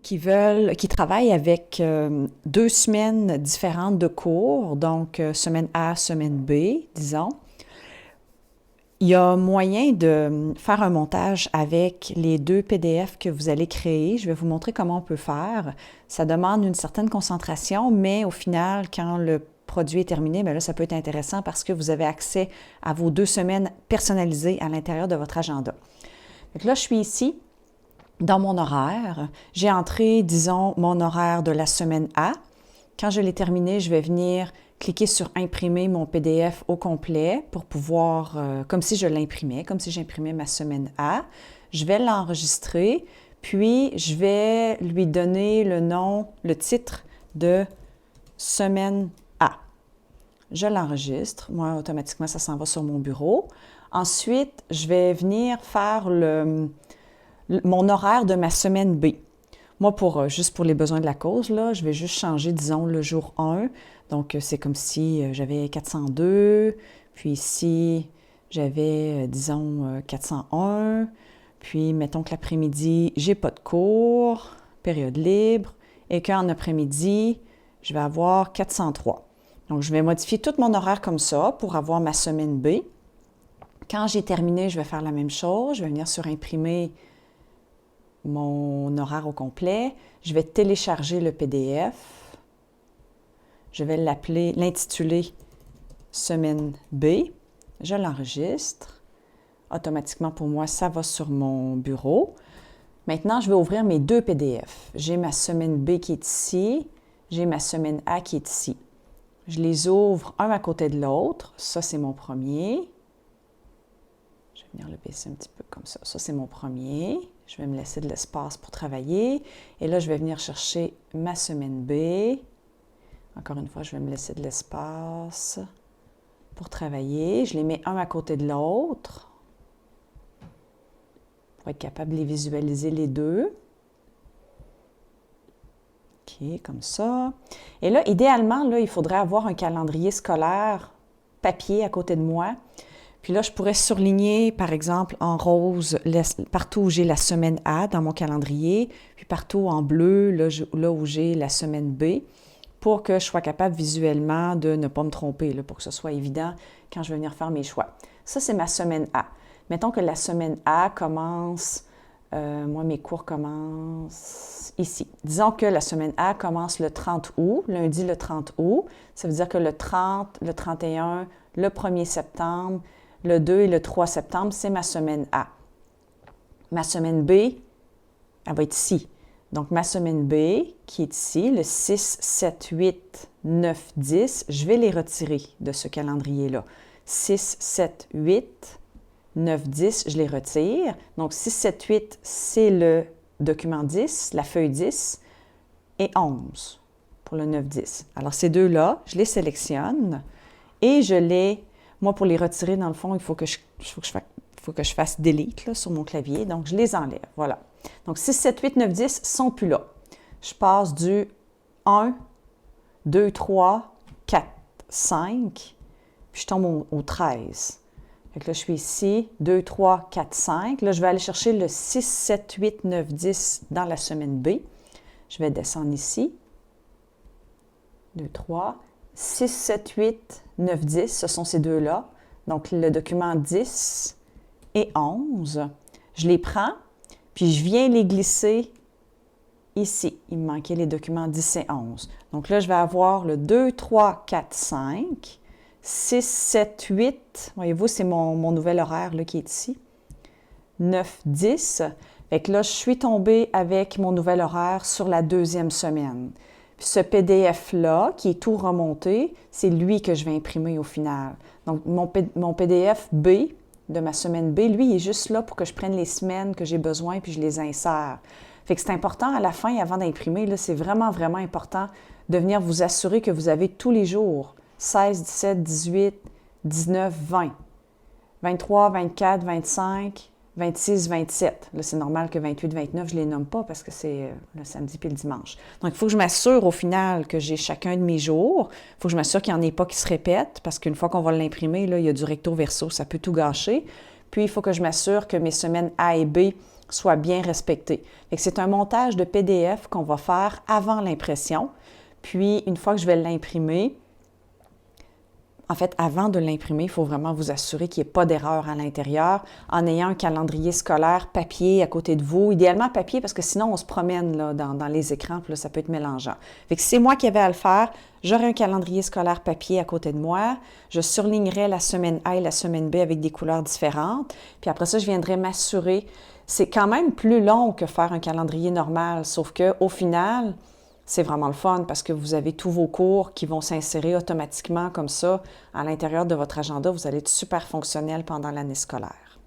qui travaillent avec 2 semaines différentes de cours, donc semaine A, semaine B, disons. Il y a moyen de faire un montage avec les 2 PDF que vous allez créer. Je vais vous montrer comment on peut faire. Ça demande une certaine concentration, mais au final, quand le produit est terminé, bien là, ça peut être intéressant parce que vous avez accès à vos 2 semaines personnalisées à l'intérieur de votre agenda. Donc là, je suis ici dans mon horaire. J'ai entré, disons, mon horaire de la semaine A. Quand je l'ai terminé, je vais venir cliquer sur imprimer mon PDF au complet pour pouvoir, comme si je l'imprimais, comme si j'imprimais ma semaine A. Je vais l'enregistrer, puis je vais lui donner le nom, le titre de semaine A. Je l'enregistre. Moi, automatiquement, ça s'en va sur mon bureau. Ensuite, je vais venir faire mon horaire de ma semaine B. Moi, juste pour les besoins de la cause, là, je vais juste changer, disons, le jour 1. Donc, c'est comme si j'avais 402, puis ici, j'avais, disons, 401. Puis, mettons que l'après-midi, j'ai pas de cours, période libre, et qu'en après-midi, je vais avoir 403. Donc, je vais modifier tout mon horaire comme ça pour avoir ma semaine B. Quand j'ai terminé, je vais faire la même chose. Je vais venir sur imprimer mon horaire au complet. Je vais télécharger le PDF. Je vais l'intituler semaine B. Je l'enregistre. Automatiquement, pour moi, ça va sur mon bureau. Maintenant, je vais ouvrir mes 2 PDF. J'ai ma semaine B qui est ici. J'ai ma semaine A qui est ici. Je les ouvre un à côté de l'autre. Ça, c'est mon premier. Je vais venir le baisser un petit peu comme ça. Ça, c'est mon premier. Je vais me laisser de l'espace pour travailler. Et là, je vais venir chercher ma semaine B. Encore une fois, je vais me laisser de l'espace pour travailler. Je les mets un à côté de l'autre pour être capable de les visualiser les deux. OK, comme ça. Et là, idéalement, là, il faudrait avoir un calendrier scolaire papier à côté de moi. Puis là, je pourrais surligner, par exemple, en rose, partout où j'ai la semaine A dans mon calendrier, puis partout en bleu, là où j'ai la semaine B, pour que je sois capable visuellement de ne pas me tromper, là, pour que ce soit évident quand je vais venir faire mes choix. Ça, c'est ma semaine A. Mettons que la semaine A commence, moi, mes cours commencent ici. Disons que la semaine A commence le 30 août, lundi le 30 août. Ça veut dire que le 30, le 31, le 1er septembre, le 2 et le 3 septembre, c'est ma semaine A. Ma semaine B, elle va être ici. Donc, ma semaine B, qui est ici, le 6, 7, 8, 9, 10, je vais les retirer de ce calendrier-là. 6, 7, 8, 9, 10, je les retire. Donc, 6, 7, 8, c'est le document 10, la feuille 10, et 11 pour le 9, 10. Alors, ces deux-là, je les sélectionne et moi, pour les retirer, dans le fond, il faut que je fasse delete là, sur mon clavier. Donc, je les enlève. Voilà. Donc, 6, 7, 8, 9, 10 ne sont plus là. Je passe du 1, 2, 3, 4, 5, puis je tombe au 13. Fait que là, je suis ici, 2, 3, 4, 5. Là, je vais aller chercher le 6, 7, 8, 9, 10 dans la semaine B. Je vais descendre ici. 2, 3, 6, 7, 8, 9, 10, ce sont ces deux-là. Donc, le document 10 et 11. Je les prends, puis je viens les glisser ici. Il me manquait les documents 10 et 11. Donc là, je vais avoir le 2, 3, 4, 5, 6, 7, 8. Voyez-vous, c'est mon nouvel horaire là, qui est ici. 9, 10. Fait que là, je suis tombée avec mon nouvel horaire sur la 2e semaine. Puis ce PDF-là, qui est tout remonté, c'est lui que je vais imprimer au final. Donc, mon PDF B de ma semaine B, lui, il est juste là pour que je prenne les semaines que j'ai besoin puis je les insère. Fait que c'est important à la fin, avant d'imprimer, là, c'est vraiment, vraiment important de venir vous assurer que vous avez tous les jours 16, 17, 18, 19, 20, 23, 24, 25, 26, 27. Là, c'est normal que 28, 29, je ne les nomme pas parce que c'est le samedi puis le dimanche. Donc, il faut que je m'assure au final que j'ai chacun de mes jours. Il faut que je m'assure qu'il n'y en ait pas qui se répètent parce qu'une fois qu'on va l'imprimer, là, il y a du recto verso, ça peut tout gâcher. Puis, il faut que je m'assure que mes semaines A et B soient bien respectées. C'est un montage de PDF qu'on va faire avant l'impression. Puis, une fois que je vais l'imprimer, en fait, avant de l'imprimer, il faut vraiment vous assurer qu'il n'y ait pas d'erreur à l'intérieur en ayant un calendrier scolaire papier à côté de vous. Idéalement papier parce que sinon, on se promène là, dans les écrans, puis là, ça peut être mélangeant. Fait que si c'est moi qui avais à le faire, j'aurais un calendrier scolaire papier à côté de moi. Je surlignerais la semaine A et la semaine B avec des couleurs différentes. Puis après ça, je viendrais m'assurer. C'est quand même plus long que faire un calendrier normal, sauf qu'au final, c'est vraiment le fun parce que vous avez tous vos cours qui vont s'insérer automatiquement comme ça à l'intérieur de votre agenda. Vous allez être super fonctionnel pendant l'année scolaire.